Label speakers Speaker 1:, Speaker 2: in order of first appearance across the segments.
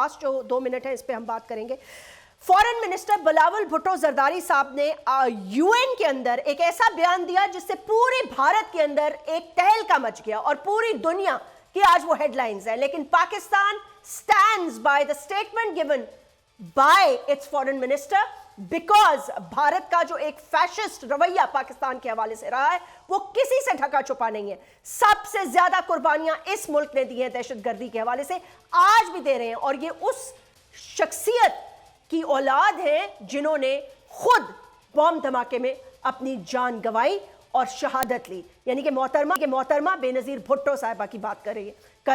Speaker 1: Last जो 2 minute है इस पे हम बात करेंगे। फॉरेन मिनिस्टर बिलावल भुट्टो जरदारी साहब ने यूएन के अंदर एक ऐसा बयान दिया जिससे पूरे भारत के अंदर एक तहलका मच गया और पूरी दुनिया की आज वो हेडलाइंस है। लेकिन Pakistan stands by the statement given by it's foreign minister because Bharat का जो एक फैशिस्ट रवैया पाकिस्तान के हवाले से रहा है वो किसी से ढका छुपा नहीं है। सबसे ज्यादा कुर्बानियां इस मुल्क ने दी हैं दहशतगर्दी के हवाले से, आज भी दे रहे हैं। और ये उस शख्सियत की औलाद है जिन्होंने खुद बॉम्ब धमाके में अपनी जान गंवाई और शहादत ली, यानी कि मोहतरमा बेनजीर भुट्टो साहिबा की बात कर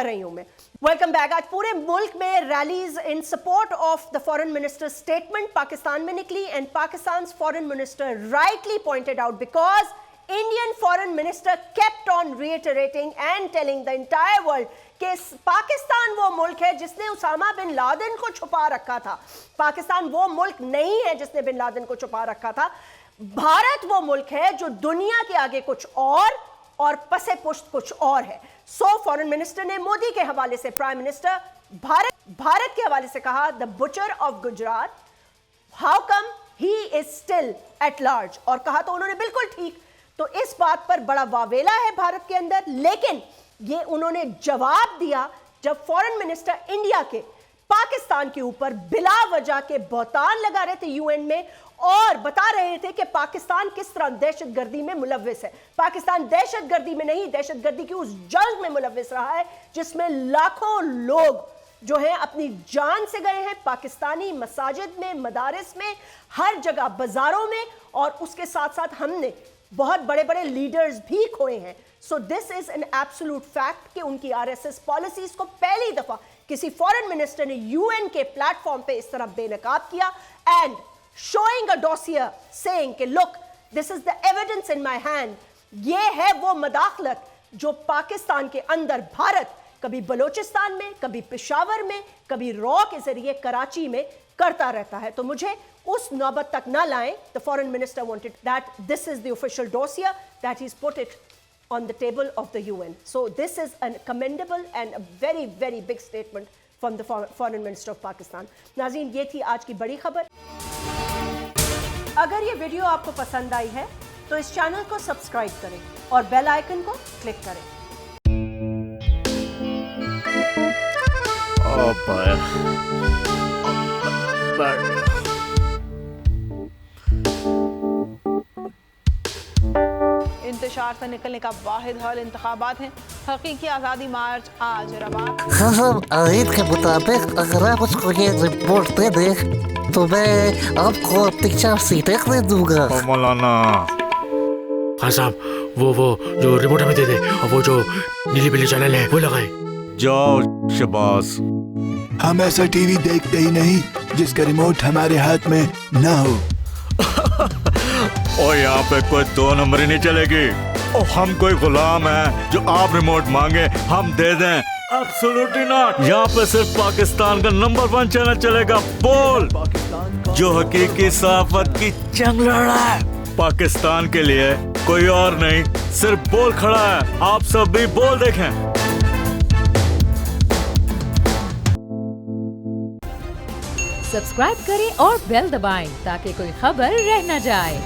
Speaker 1: रही हूं मैं। Welcome back. आज पूरे मुल्क में rallies in support of the foreign minister statement Pakistan में निकली and Pakistan foreign minister rightly pointed out because Indian foreign minister kept on reiterating and telling the entire world कि पाकिस्तान वो मुल्क है जिसने उसामा बिन लादेन को छुपा रखा था। पाकिस्तान वो मुल्क नहीं है जिसने बिन लादेन को छुपा रखा था। भारत वो मुल्क है जो दुनिया के आगे कुछ और पसे पुश्त कुछ और है। सो फॉरेन मिनिस्टर ने मोदी के हवाले से, प्राइम मिनिस्टर भारत के हवाले से कहा, the butcher of Gujarat, how come he is still at large. और कहा तो उन्होंने बिल्कुल ठीक। तो इस बात पर बड़ा वावेला है भारत के अंदर, लेकिन ये उन्होंने जवाब दिया जब फॉरेन मिनिस्टर इंडिया के पाकिस्तान के ऊपर बिला वजह के बहतान लगा रहे थे यूएन में और बता रहे थे कि पाकिस्तान किस तरह दहशतगर्दी में मुलव्विस है। पाकिस्तान दहशतगर्दी में नहीं, दहशतगर्दी की उस जंग में मुलव्विस रहा है जिसमें लाखों लोग जो हैं अपनी जान से गए हैं। पाकिस्तानी मसाजिद में, मदारिस में, हर जगह बाजारों में, और उसके साथ साथ हमने बहुत बड़े बड़े लीडर्स भी खोए हैं। So this is an absolute fact कि उनकी आरएसएस पॉलिसीज को पहली दफा किसी फॉरेन मिनिस्टर ने यूएन के प्लेटफॉर्म पे इस तरह बेनकाब किया and showing a dossier saying कि look this is the evidence in my hand. ये है वो मदाखलत जो पाकिस्तान के अंदर भारत कभी बलोचिस्तान में, कभी पेशावर में, कभी रॉ के जरिए कराची में करता रहता है। तो मुझे उस नौबत तक ना लाएं। The foreign minister wanted that this is the official dossier that he has put it on the table of the UN. So this is a commendable and a very very big statement from the foreign minister of Pakistan. नाज़रीन, ये थी आज की बड़ी खबर। अगर ये video आपको पसंद आई है तो इस चैनल को सब्सक्राइब करें और बेल आइकन को क्लिक करें।
Speaker 2: इंतशार से निकलने का वाहिद हल इंतखाबात हैं। हकीकी आज़ादी मार्च आज रवा।
Speaker 3: खबर आयत के मुताबिक अगर आप उसको ये रिपोर्ट दे दें तो मैं आपको अपनी 4 सीटें दे दूंगा।
Speaker 4: मौलाना
Speaker 5: हाँ साहब, वो जो रिपोर्ट हमें दे दे और वो जो नीली पीली चैनल है वो लगाए।
Speaker 4: जाओ शबाज।
Speaker 6: हम ऐसा टीवी देखते ही नहीं जिसका रिमोट हमारे हाथ में ना हो।
Speaker 4: और यहाँ पे कोई 2 नंबरी नहीं चलेगी। और हम कोई गुलाम है जो आप रिमोट मांगे हम दे दें? Absolutely not. यहाँ पे सिर्फ पाकिस्तान का नंबर 1 चैनल चलेगा, बोल, जो हकीकी सहाफत की जंग लड़ रहा है। पाकिस्तान के लिए कोई और नहीं, सिर्फ बोल खड़ा है। आप सब भी बोल देखें।
Speaker 7: सब्सक्राइब करें और बेल दबाएं ताकि कोई खबर रह न जाए।